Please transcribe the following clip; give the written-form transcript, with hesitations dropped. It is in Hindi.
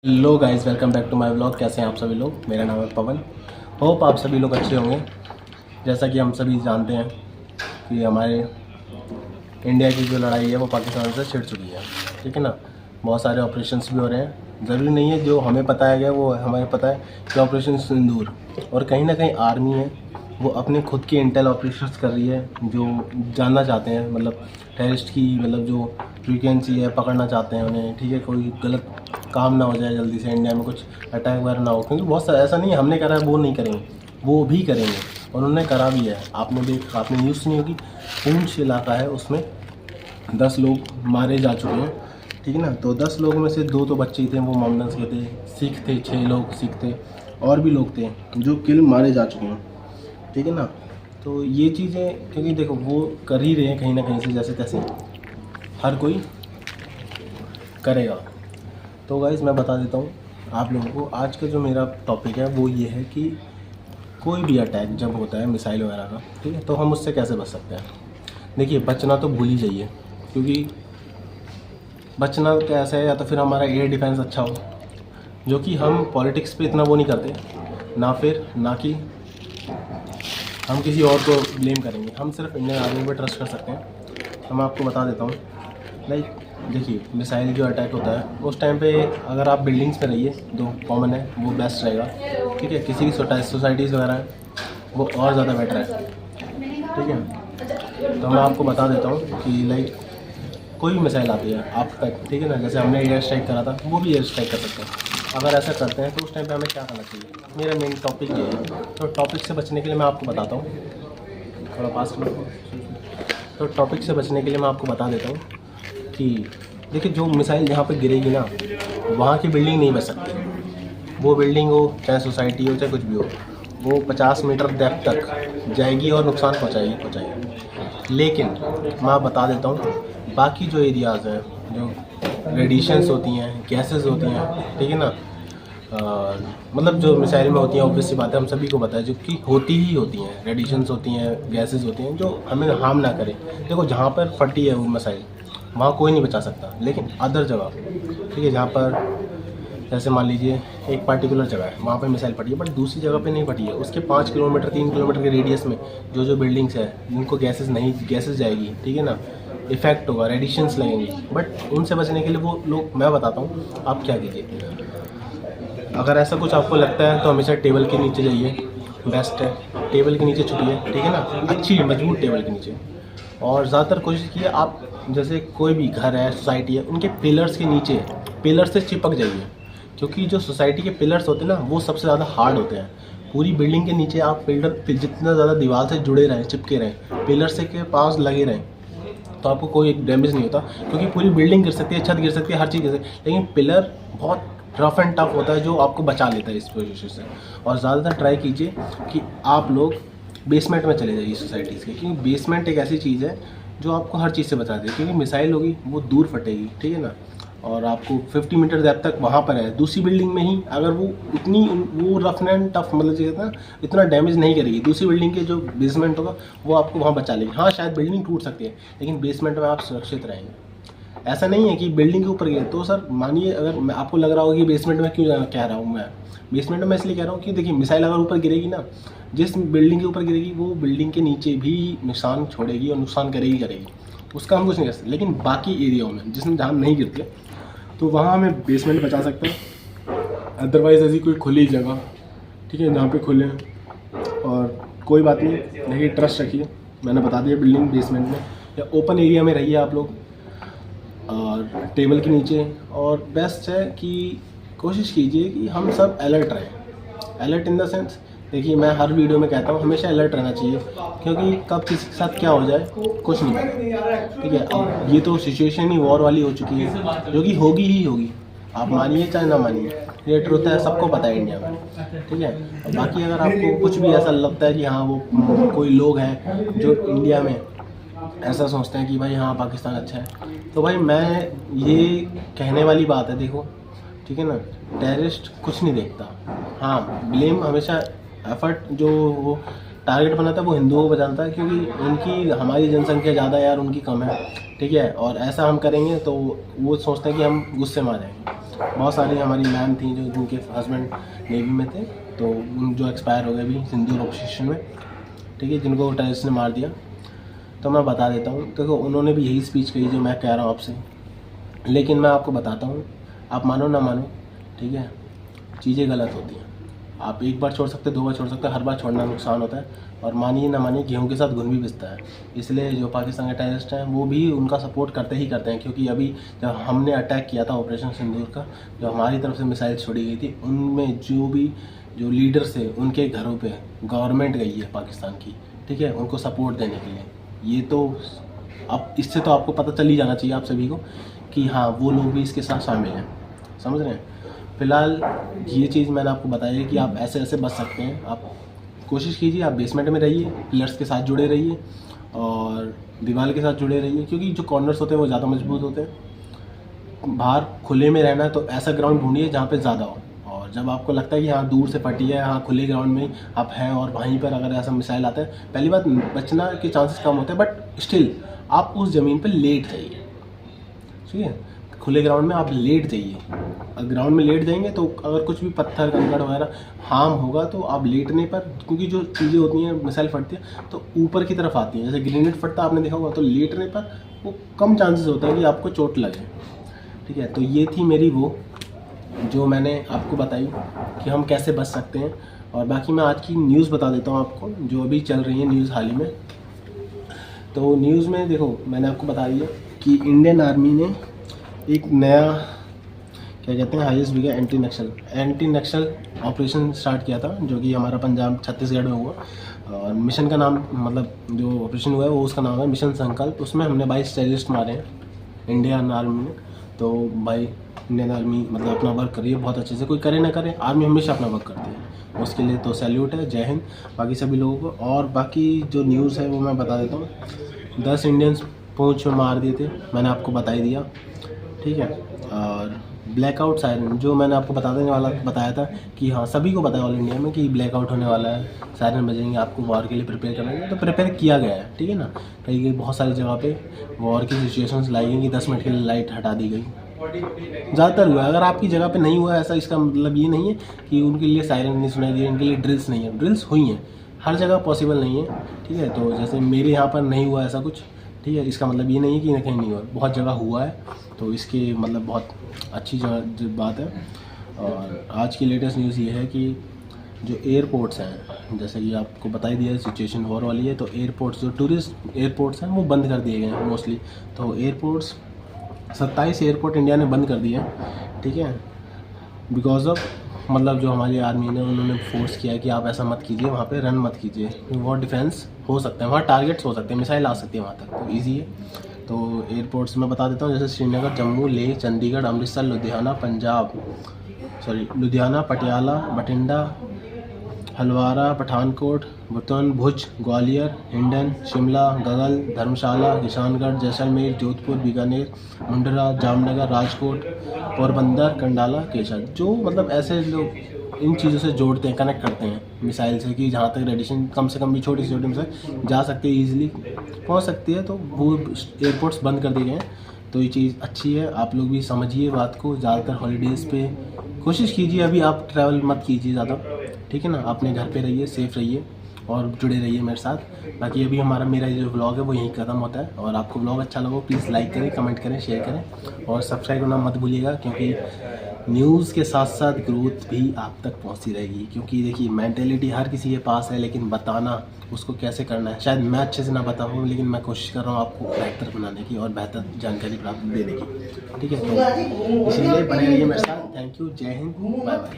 Hello guys, welcome back to my vlog. कैसे हैं आप सभी लोग? मेरा नाम है पवन। होप आप सभी लोग अच्छे होंगे। जैसा कि हम सभी जानते हैं कि हमारे इंडिया की जो लड़ाई है वो पाकिस्तान से छिड़ चुकी है, ठीक है ना। बहुत सारे ऑपरेशंस भी हो रहे हैं। ज़रूरी नहीं है जो हमें पता है क्या वो हमें पता है कि ऑपरेशन सिंदूर, और कहीं ना कहीं आर्मी है वो अपने खुद के इंटेल ऑपरेशंस कर रही है, जो जानना चाहते हैं मतलब टेररिस्ट की मतलब जो फ्रीक्वेंसी है पकड़ना चाहते हैं उन्हें, ठीक है। कोई गलत काम ना हो जाए, जल्दी से इंडिया में कुछ अटैक वगैरह ना हो, क्योंकि बहुत सारा ऐसा नहीं है हमने करा है वो नहीं करेंगे, वो भी करेंगे और उन्होंने करा भी है। आपने न्यूज़ सुनी होगी, पूंछ इलाका है उसमें 10 लोग मारे जा चुके हैं, ठीक है ना। तो 10 लोगों में से 2 तो बच्चे ही थे, वो मोमडन्स के थे। सिख थे 6 लोग, सिख थे और भी लोग थे जो किल मारे जा चुके हैं, ठीक है ना। तो ये चीज़ें क्योंकि देखो वो कर ही रहे हैं कहीं ना कहीं से, जैसे तैसे हर कोई करेगा। तो गाइज़ मैं बता देता हूँ आप लोगों को, आज का जो मेरा टॉपिक है वो ये है कि कोई भी अटैक जब होता है मिसाइल वगैरह का, ठीक है, तो हम उससे कैसे बच सकते हैं। देखिए बचना तो भूल ही जाइए, क्योंकि बचना कैसे है, या तो फिर हमारा एयर डिफेंस अच्छा हो, जो कि हम पॉलिटिक्स पे इतना वो नहीं करते, ना कि हम किसी और को ब्लेम करेंगे। हम सिर्फ इंडियन आर्मी पर ट्रस्ट कर सकते हैं। तो मैं आपको बता देता हूँ, लाइक देखिए मिसाइल जो अटैक होता है उस टाइम पे अगर आप बिल्डिंग्स में रहिए, जो कॉमन है वो बेस्ट रहेगा, ठीक है। किसी की सोसाइटीज़ वगैरह है वो और ज़्यादा बेटर है, ठीक है। तो मैं आपको बता देता हूँ कि लाइक कोई भी मिसाइल आती है आप तक, ठीक है ना। जैसे हमने एयर स्ट्राइक करा था, वो भी एयर स्ट्राइक कर सकते हैं। अगर ऐसा करते हैं तो उस टाइम पे हमें क्या करना चाहिए, मेरा मेन टॉपिक ये है। तो टॉपिक से बचने के लिए मैं आपको बताता हूँ, थोड़ा पास में। तो टॉपिक से बचने के लिए मैं आपको बता देता हूँ कि देखिए जो मिसाइल जहाँ पे गिरेगी ना, वहाँ की बिल्डिंग नहीं बच सकती। वो बिल्डिंग हो चाहे सोसाइटी हो चाहे कुछ भी हो, वो 50 मीटर डेप्थ तक जाएगी और नुकसान पहुँचाएगी। लेकिन मैं बता देता हूँ बाकी जो एरियाज़ हैं, जो रेडिएशंस होती हैं, गैसेस होती हैं, ठीक है ना, मतलब जो मिसाइल में होती हैं, ऑब्वियस सी बात है हम सभी को पता है, जो कि होती ही होती हैं। रेडिएशंस होती हैं, गैसेस होती हैं जो हमें हार्म ना करें। देखो जहाँ पर फटी है वो मिसाइल, वहाँ कोई नहीं बचा सकता, लेकिन अदर जगह, ठीक है, जहाँ पर जैसे मान लीजिए एक पार्टिकुलर जगह है वहाँ पे मिसाइल फटी है, बट दूसरी जगह पे नहीं फटी है, उसके 5 किलोमीटर 3 किलोमीटर के रेडियस में जो बिल्डिंग्स है जिनको गैसेस जाएगी, ठीक है ना, इफेक्ट होगा, रेडिएशंस लगेंगे। बट उनसे बचने के लिए वो लोग, मैं बताता हूँ आप क्या कीजिए। अगर ऐसा कुछ आपको लगता है तो हमेशा टेबल के नीचे जाइए, बेस्ट है। टेबल के नीचे छुपिए, ठीक है ना, अच्छी मजबूत टेबल के नीचे। और ज़्यादातर कोशिश कीजिए आप, जैसे कोई भी घर है, सोसाइटी है, उनके पिलर्स के नीचे, पिलर से चिपक जाइए, क्योंकि जो सोसाइटी के पिलर्स होते हैं ना वो सबसे ज़्यादा हार्ड होते हैं। पूरी बिल्डिंग के नीचे आप पिलर जितना ज़्यादा दीवार से जुड़े रहें, चिपके रहें, पिलर से के पास लगे रहें, तो आपको कोई डैमेज नहीं होता। क्योंकि पूरी बिल्डिंग गिर सकती है, छत गिर सकती है, हर चीज़ गिर सकती है, लेकिन पिलर बहुत रफ एंड टफ होता है जो आपको बचा लेता है इस पोजीशन से। और ज़्यादातर ट्राई कीजिए कि आप लोग बेसमेंट में चले जाइए सोसाइटीज़ के, क्योंकि बेसमेंट एक ऐसी चीज़ है जो आपको हर चीज़ से बचा देगी। क्योंकि मिसाइल होगी वो दूर फटेगी, ठीक है ना, और आपको 50 मीटर डेप्थ तक वहाँ पर है, दूसरी बिल्डिंग में ही अगर वो रफ एंड टफ मतलब जो है ना इतना डैमेज नहीं करेगी, दूसरी बिल्डिंग के जो बेसमेंट होगा वो आपको वहाँ बचा लेगी। हाँ शायद बिल्डिंग टूट सकती है, लेकिन बेसमेंट में आप सुरक्षित रहेंगे। ऐसा नहीं है कि बिल्डिंग के ऊपर गिरे तो सर मानिए, अगर मैं आपको लग रहा होगा कि बेसमेंट में क्यों कह रहा हूँ मैं, बेसमेंट में इसलिए कह रहा हूँ कि देखिए मिसाइल अगर ऊपर गिरेगी ना, जिस बिल्डिंग के ऊपर गिरेगी वो बिल्डिंग के नीचे भी नुकसान छोड़ेगी और नुकसान करेगी, उसका हम कुछ नहीं कर सकते। लेकिन बाकी एरियाओं में जिसमें जहाँ नहीं गिरती तो वहाँ हमें बेसमेंट बचा सकते हैं। अदरवाइज़ ऐसी कोई खुली जगह, ठीक है, जहाँ पे खुले हैं, और कोई बात नहीं, देखिए ट्रस्ट रखिए, मैंने बता दिया बिल्डिंग बेसमेंट में या ओपन एरिया में रहिए आप लोग, और टेबल के नीचे। और बेस्ट है कि कोशिश कीजिए कि हम सब अलर्ट रहें। अलर्ट इन द सेंस, देखिए मैं हर वीडियो में कहता हूँ हमेशा अलर्ट रहना चाहिए, क्योंकि कब किसी के साथ क्या हो जाए कुछ नहीं पता, ठीक है। अब ये तो सिचुएशन ही वॉर वाली हो चुकी है, जो कि होगी ही होगी, आप मानिए चाहे ना मानिए, ये ट्रुथ है, सबको पता है इंडिया में, ठीक है। बाकी अगर आपको कुछ भी ऐसा लगता है कि हाँ वो कोई लोग हैं जो इंडिया में ऐसा सोचते हैं कि भाई हाँ पाकिस्तान अच्छा है, तो भाई मैं ये कहने वाली बात है, देखो ठीक है ना, टेररिस्ट कुछ नहीं देखता। हाँ ब्लेम हमेशा, एफर्ट जो वो टारगेट बनाता है वो हिंदुओं को जानता है, क्योंकि उनकी हमारी जनसंख्या ज़्यादा है यार, उनकी कम है, ठीक है। और ऐसा हम करेंगे तो वो सोचते हैं कि हम गुस्से में आ जाएंगे। बहुत सारी हमारी मैम थी जो जिनके हस्बैंड नेवी में थे, तो उन जो एक्सपायर हो गए अभी सिंदूर ऑपरेशन में, ठीक है, जिनको टेररिस्ट ने मार दिया। तो मैं बता देता हूँ, देखो उन्होंने भी यही स्पीच कही जो मैं कह रहा हूँ आपसे, लेकिन मैं आपको बताता हूँ, आप मानो ना मानो, ठीक है, चीज़ें गलत होती हैं। आप एक बार छोड़ सकते, 2 बार छोड़ सकते, हर बार छोड़ना नुकसान होता है। और मानिए ना मानिए, गेहूं के साथ घुन भी पिसता है। इसलिए जो पाकिस्तान के टेररिस्ट हैं वो भी उनका सपोर्ट करते हैं, क्योंकि अभी जब हमने अटैक किया था ऑपरेशन सिंदूर का, जो हमारी तरफ से मिसाइल छोड़ी गई थी, उनमें जो लीडर्स थे उनके घरों पे गवर्नमेंट गई है पाकिस्तान की, ठीक है, उनको सपोर्ट देने के लिए। ये तो अब इससे तो आपको पता चल ही जाना चाहिए आप सभी को कि हाँ वो लोग भी इसके साथ शामिल हैं, समझ रहे हैं। फिलहाल ये चीज़ मैंने आपको बताई है कि आप ऐसे ऐसे बच सकते हैं। आप कोशिश कीजिए, आप बेसमेंट में रहिए, पिलर्स के साथ जुड़े रहिए और दीवार के साथ जुड़े रहिए, क्योंकि जो कॉर्नर्स होते हैं वो ज़्यादा मजबूत होते हैं। बाहर खुले में रहना है तो ऐसा ग्राउंड ढूंढिए जहाँ पे ज़्यादा हो, और जब आपको लगता है कि हाँ दूर से फटी है, हाँ खुले ग्राउंड में आप हैं और वहीं पर अगर ऐसा मिसाइल आता है, पहली बात बचना के चांसेस कम होते हैं, बट स्टिल आप उस ज़मीन पर लेट जाइए, ठीक है। खुले ग्राउंड में आप लेट जाइए, ग्राउंड में लेट जाएंगे तो अगर कुछ भी पत्थर कंकड़ वगैरह हार्म होगा तो आप लेटने पर, क्योंकि जो चीज़ें होती हैं मिसाइल फटती है तो ऊपर की तरफ आती हैं, जैसे ग्रेनेड फटता आपने देखा होगा, तो लेटने पर वो कम चांसेस होता है कि आपको चोट लगे, ठीक है। तो ये थी मेरी वो जो मैंने आपको बताई कि हम कैसे बच सकते हैं। और बाकी मैं आज की न्यूज़ बता देता हूँ आपको, जो अभी चल रही है न्यूज़ हाल ही में। तो न्यूज़ में देखो मैंने आपको बता दिया कि इंडियन आर्मी ने एक नया क्या कहते हैं हाईएस्ट बिगा एंटी नक्सल ऑपरेशन स्टार्ट किया था, जो कि हमारा पंजाब छत्तीसगढ़ में हुआ। और मिशन का नाम, मतलब जो ऑपरेशन हुआ है वो उसका नाम है मिशन संकल्प। उसमें हमने 22 टेररिस्ट मारे हैं इंडियन आर्मी ने। तो भाई इंडियन आर्मी मतलब अपना वर्क करिए बहुत अच्छे से, कोई करे ना करे, आर्मी हमेशा अपना वर्क करती है, उसके लिए तो सैल्यूट है, जय हिंद बाकी सभी लोगों को। और बाकी जो न्यूज़ है वो मैं बता देता हूँ। 10 इंडियंस पूंछ में मार दिए थे, मैंने आपको बता ही दिया, ठीक है। और ब्लैकआउट सायरन जो मैंने आपको बताया था कि हाँ सभी को पता है ऑल इंडिया में कि ब्लैकआउट होने वाला है, सायरन बजेंगे, आपको वॉर के लिए प्रिपेयर करना है, तो प्रिपेयर किया गया है, ठीक है ना। कहीं बहुत सारी जगह पे वॉर की सिचुएशंस लाई गई कि 10 मिनट के लिए लाइट हटा दी गई, ज़्यादातर हुआ है। अगर आपकी जगह पे नहीं हुआ ऐसा, इसका मतलब ये नहीं है कि उनके लिए सायरन नहीं सुनाई दिए, उनके लिए ड्रिल्स नहीं है, ड्रिल्स हुई हैं, हर जगह पॉसिबल नहीं है, ठीक है। तो जैसे मेरे यहाँ पर नहीं हुआ ऐसा कुछ, ठीक है, इसका मतलब ये नहीं है कि कहीं नहीं हुआ, बहुत जगह हुआ है, तो इसके मतलब बहुत अच्छी बात है। और आज की लेटेस्ट न्यूज़ ये है कि जो एयरपोर्ट्स हैं, जैसे कि आपको बता ही दिया सिचुएशन वॉर वाली है, तो एयरपोर्ट्स जो टूरिस्ट एयरपोर्ट्स हैं वो बंद कर दिए गए हैं मोस्टली। तो एयरपोर्ट्स 27 एयरपोर्ट इंडिया ने बंद कर दिए हैं, ठीक है, बिकॉज ऑफ मतलब जो हमारी आर्मी ने उन्होंने फोर्स किया है कि आप ऐसा मत कीजिए, वहाँ पे रन मत कीजिए, वो डिफेंस हो सकते हैं, वहाँ टारगेट्स हो सकते हैं, मिसाइल आ सकती है वहाँ तक, तो ईजी है। तो एयरपोर्ट्स मैं बता देता हूँ, जैसे श्रीनगर, जम्मू, लेह, चंडीगढ़, अमृतसर, लुधियाना, पटियाला, बठिंडा, हलवारा, पठानकोट, बुतन, भुज, ग्वालियर, हिंडन, शिमला, गगल, धर्मशाला, किशनगढ़, जैसलमेर, जोधपुर, बीकानेर, मुंडरा, जामनगर, राजकोट, पोरबंदर, कंडाला, केशर, जो मतलब ऐसे लोग इन चीज़ों से जोड़ते हैं, कनेक्ट करते हैं मिसाइल से, कि जहाँ तक रेडिएशन कम से कम भी छोटी से छोटी मिसाइल जा सकती है, ईजिली पहुँच सकती है, तो वो एयरपोर्ट्स बंद कर दिए गए हैं। तो ये चीज़ अच्छी है, आप लोग भी समझिए बात को। ज़्यादातर हॉलीडेज़ पे कोशिश कीजिए, अभी आप ट्रैवल मत कीजिए ज़्यादा, ठीक है ना, अपने घर पे रहिए, सेफ़ रहिए और जुड़े रहिए मेरे साथ। बाकी अभी मेरा जो व्लॉग है वो यहीं ख़त्म होता है, और आपको व्लॉग अच्छा लगा प्लीज़ लाइक करें, कमेंट करें, शेयर करें और सब्सक्राइब करना मत भूलिएगा, क्योंकि न्यूज़ के साथ साथ ग्रोथ भी आप तक पहुंचती रहेगी। क्योंकि देखिए मेंटेलिटी हर किसी के पास है, लेकिन बताना उसको कैसे करना है शायद मैं अच्छे से ना बताऊँ, लेकिन मैं कोशिश कर रहा हूँ आपको बेहतर बनाने की और बेहतर जानकारी प्राप्त देने की, ठीक है। तो इसीलिए बने रहिए मेरे साथ। थैंक यू, जय हिंद, बाय बाय।